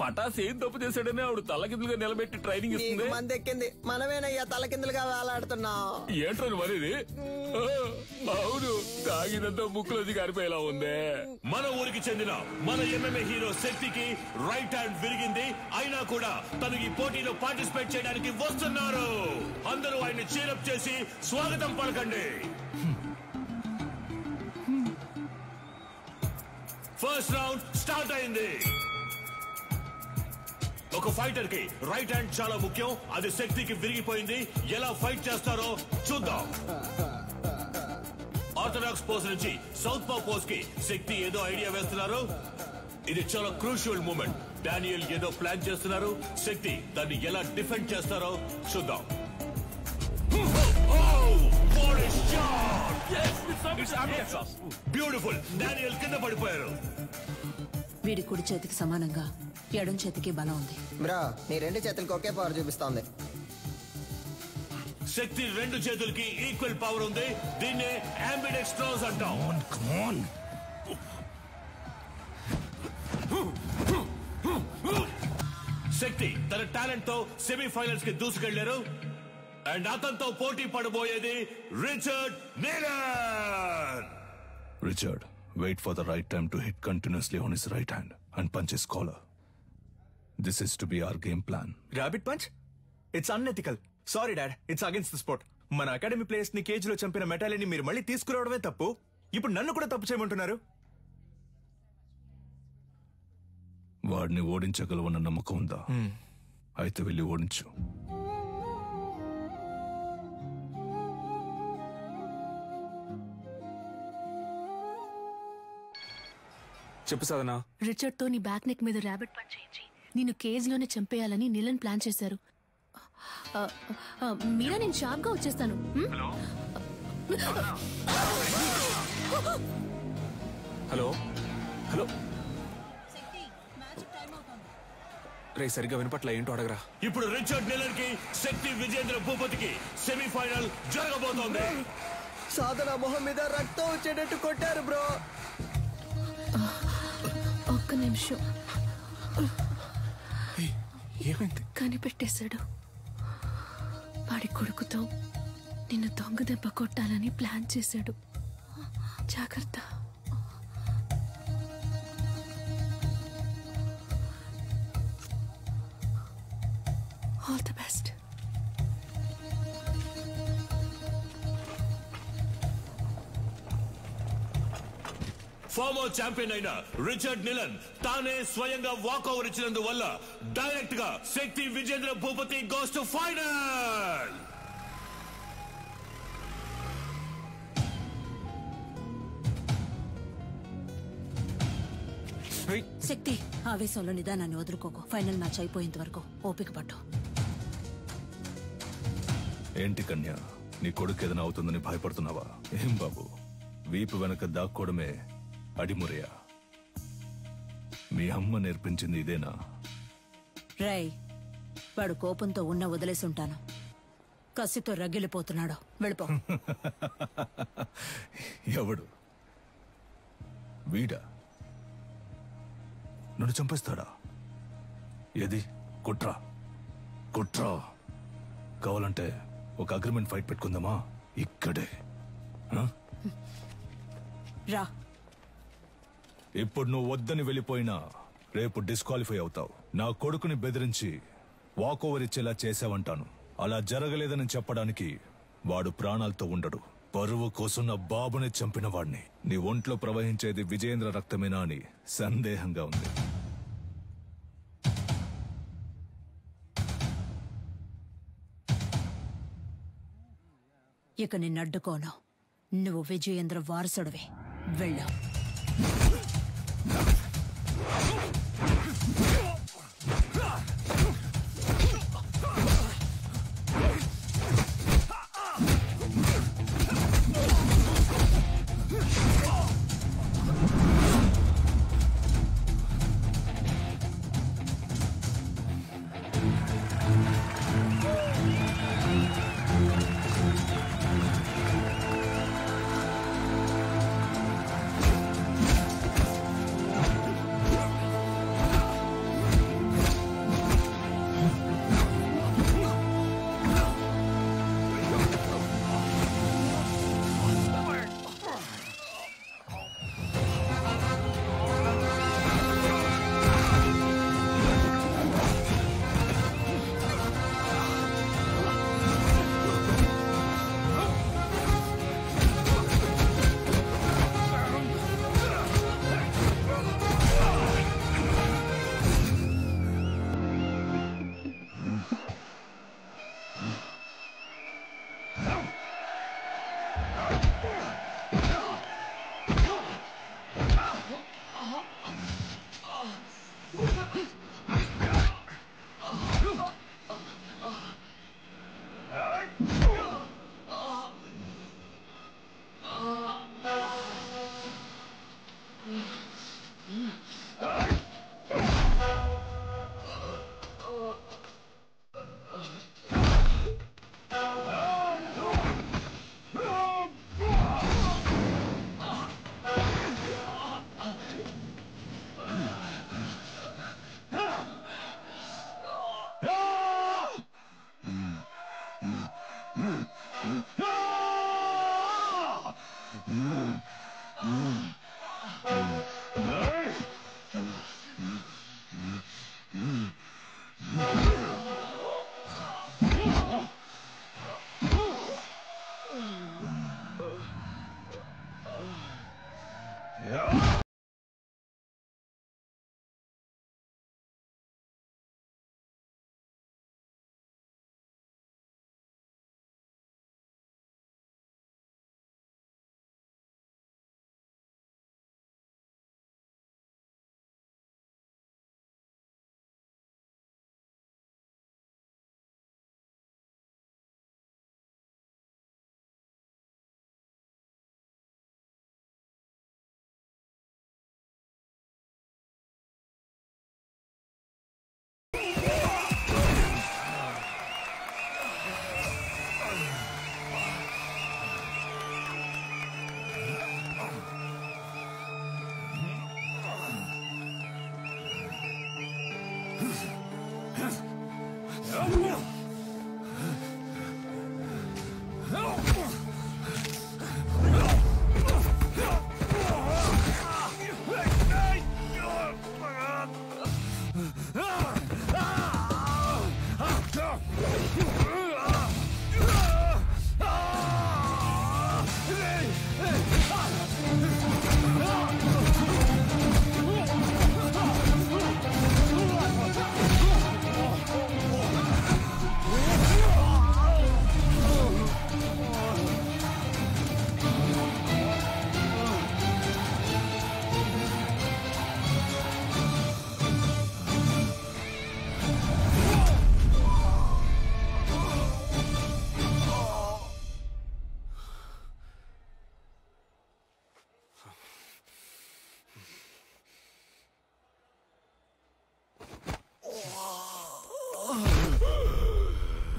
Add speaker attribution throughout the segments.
Speaker 1: పటాస్ ఏం తప్పు చేశాడని ఆవిడ తలకిందులుగా నిలబెట్టి ట్రైనింగ్ ఇస్తుంది.
Speaker 2: మంది ఎక్కింది, మనమేనయ్యా తలకిందులుగా వేలాడుతున్నాం.
Speaker 1: ఏంట్రా మరిది? అవును, తాగినంత ముక్కులోది కారిపోయేలా ఉందే.
Speaker 3: మన ఊరికి చెందిన మన ఎంఎంఏ హీరో శక్తికి రైట్ హ్యాండ్ విరిగింది. అయినా కూడా తను ఈ పోటీలో పార్టిసిపేట్ చేయడానికి వస్తున్నారు. అందరూ ఆయన్ని చీరప్ చేసి స్వాగతం పలకండి. ఫస్ట్ రౌండ్ స్టార్ట్ అయింది. ఒక ఫైటర్ కి రైట్ హ్యాండ్ చాలా ముఖ్యం. అది శక్తికి విరిగిపోయింది. ఎలా ఫైట్ చేస్తారో చూద్దాం. ఆర్థడాక్స్ పోజ్ నుంచి సౌత్ పా పోజ్ కి శక్తి ఏదో ఐడియా వేస్తున్నారు. ఇది చాలా క్రూషియల్ మూమెంట్. డానియల్ ఏదో ప్లాన్ చేస్తున్నారు. శక్తి దాన్ని ఎలా డిఫెండ్ చేస్తారో చూద్దాం. బ్యూటిఫుల్. డానియల్ కింద పడిపోయారు.
Speaker 4: వీడి కుడి చేతికి సమానంగా ఎడం చేతికి బలం ఉంది.
Speaker 2: బ్రో, నీ రెండు చేతులకి ఒకే పవర్ చూపిస్తోంది.
Speaker 3: శక్తి రెండు చేతులకి ఈక్వల్ పవర్ ఉంది. దీన్నే అంబిడెక్స్ట్రోస్ అంటాం. శక్తి తన టాలెంట్ తో సెమీఫైనల్స్ కి దూసుకెళ్లారు. అండ్ అతనితో పోటీ పడబోయేది Richard నీలన్.
Speaker 5: Richard, wait for the right time to hit continuously on his right hand and punch his collar. This is to be our game plan.
Speaker 6: Rabbit punch? It's unethical. Sorry dad, it's against the sport. మన academy players ని cage లో చంపిన మెటాలిని మీరు మళ్ళీ తీసుకురావడమే తప్పు. ఇప్పుడు నన్ను కూడా తప్పు చేయమంటున్నారు.
Speaker 5: వాడిని ఓడించగలవన్న నమ్మకం ఉందా? అయితే వెళ్ళి ఓడించు.
Speaker 6: చెప్పు సాధనా.
Speaker 7: రిచర్డ్ తో నీ బ్యాక్ నెక్ మీద ర్యాబిట్ పంచ్ చేయించి నిన్ను కేజ్ లోనే చంపేయాలని నీలన్ ప్లాన్ చేశారు. మీరా, నేను షార్ప్ గా వచ్చేస్తాను.
Speaker 6: హలో హలో రే, సరిగ్గా వినపట్ల. ఏంటో అడగరా.
Speaker 3: ఇప్పుడు రిచర్డ్ నీలన్ కి శక్తి విజేంద్ర భూపతికి సెమీఫైనల్ జరగబోతోంది.
Speaker 2: సాధన మొహం మీద రక్తం వచ్చేటట్టు కొట్టారు బ్రో.
Speaker 7: ఒక్క నిమిషం.
Speaker 6: ఏమైంది?
Speaker 7: కనిపెట్టేశాడు. వాడి కొడుకుతో నిన్ను దొంగ దెబ్బ కొట్టాలని ప్లాన్ చేశాడు. జాగ్రత్త. All the best.
Speaker 3: Former champion అయిన రిచర్డ్ నీలన్ తానే స్వయంగా వాకౌవర్ ఇచ్చినందువల్ల డైరెక్ట్ గా Shakti Vijendra Bhupathi goes to final.
Speaker 4: Shakti, ఆవేశంలో నిదానాన్ని వదులుకోకు. ఫైనల్ మ్యాచ్ అయిపోయేంత వరకు ఓపిక పట్టు.
Speaker 5: ఏంటి కన్య, నీ కొడుకు ఏదైనా అవుతుందని భయపడుతున్నావా? ఏం బాబు, వీపు వెనక దాక్కోవడమే అడిమురయా? మీ అమ్మ నేర్పించింది ఇదేనా?
Speaker 4: రై, వాడు కోపంతో ఉన్న వదిలేసి ఉంటాను. కసితో రగిలిపోతున్నాడు. వెళ్ళిపో.
Speaker 5: ఎవడు? వీడా? నన్ను చంపేస్తాడా? ఏది? కుట్రా కుట్రా. కావాలంటే ఒక అగ్రిమెంట్ ఫైట్ పెట్టుకుందామా? ఇక్కడే.
Speaker 4: రా.
Speaker 5: ఇప్పుడు నువ్వు వద్దని వెళ్ళిపోయినా రేపు డిస్క్వాలిఫై అవుతావు. నా కొడుకుని బెదిరించి వాకోవర్ ఇచ్చేలా చేసావంటాను. అలా జరగలేదని చెప్పడానికి వాడు ప్రాణాలతో ఉండడు. పరువు కోసం నా బాబుని చంపిన వాడిని. నీ ఒంట్లో ప్రవహించేది విజయేంద్ర రక్తమేనా అని సందేహంగా ఉంది.
Speaker 4: ఇక నిన్నడ్డుకోను. నువ్వు విజయేంద్ర వారసుడివి. వెళ్ళు.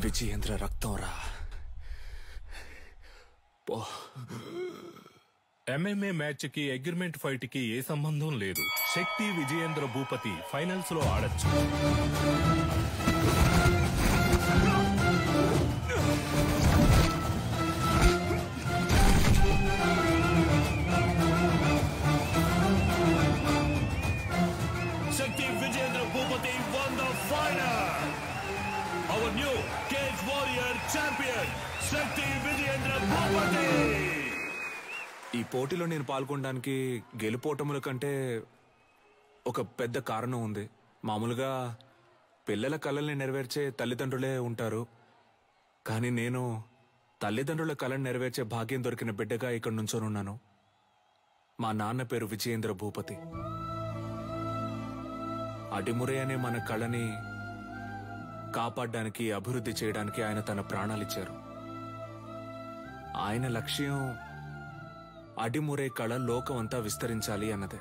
Speaker 8: విజయేంద్ర రక్తం రా.
Speaker 3: ఎంఎంఏ మ్యాచ్ కి అగ్రిమెంట్ ఫైట్ కి ఏ సంబంధం లేదు. శక్తి విజయేంద్ర భూపతి ఫైనల్స్ లో ఆడచ్చు. శక్తి Vijayendra Bhupathi won the final. Our new Cage Warrior champion, శక్తి విజయేంద్ర భూపతి.
Speaker 8: ఈ పోటీలో నేను పాల్గొనడానికి గెలుపోటముల కంటే ఒక పెద్ద కారణం ఉంది. మామూలుగా పిల్లల కలల్ని నెరవేర్చే తల్లిదండ్రులే ఉంటారు, కానీ నేను తల్లిదండ్రుల కళను నెరవేర్చే భాగ్యం దొరికిన బిడ్డగా ఇక్కడ నుంచోనున్నాను. మా నాన్న పేరు విజయేంద్ర భూపతి. అడిమురే అనే మన కళని కాపాడడానికి, అభివృద్ధి చేయడానికి ఆయన తన ప్రాణాలిచ్చారు. ఆయన లక్ష్యం అడిమురే కళ లోకమంతా విస్తరించాలి అన్నదే.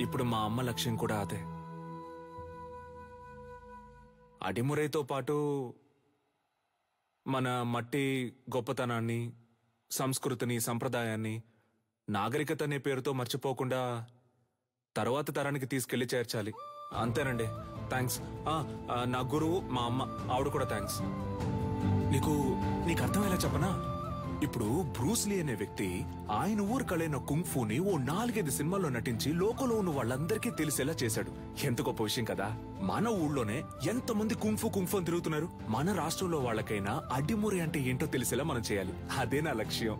Speaker 8: ఇప్పుడు మా అమ్మ లక్ష్యం కూడా అదే. అడిమురేతో పాటు మన మట్టి గొప్పతనాన్ని, సంస్కృతిని, సంప్రదాయాన్ని, నాగరికత అనే పేరుతో మర్చిపోకుండా తర్వాత తరానికి తీసుకెళ్లి చేర్చాలి. అంతేనండి. థ్యాంక్స్. నా గురువు మా అమ్మ, ఆవిడ కూడా థ్యాంక్స్. నీకు అర్థమయ్యేలా చెప్పనా? ఇప్పుడు బ్రూస్లీ అనే వ్యక్తి ఆయన ఊరు కళైన కుంగ్ఫూని ఓ 4-5 సినిమాల్లో నటించి లోకంలో ఉన్న వాళ్ళందరికీ తెలిసేలా చేశాడు. ఎంత గొప్ప విషయం కదా. మన ఊళ్ళోనే ఎంతమంది కుంగ్ఫూ అని తిరుగుతున్నారు. మన రాష్ట్రంలో వాళ్ళకైనా అడ్డిమురి అంటే ఏంటో తెలిసేలా మనం చేయాలి. అదే నా లక్ష్యం.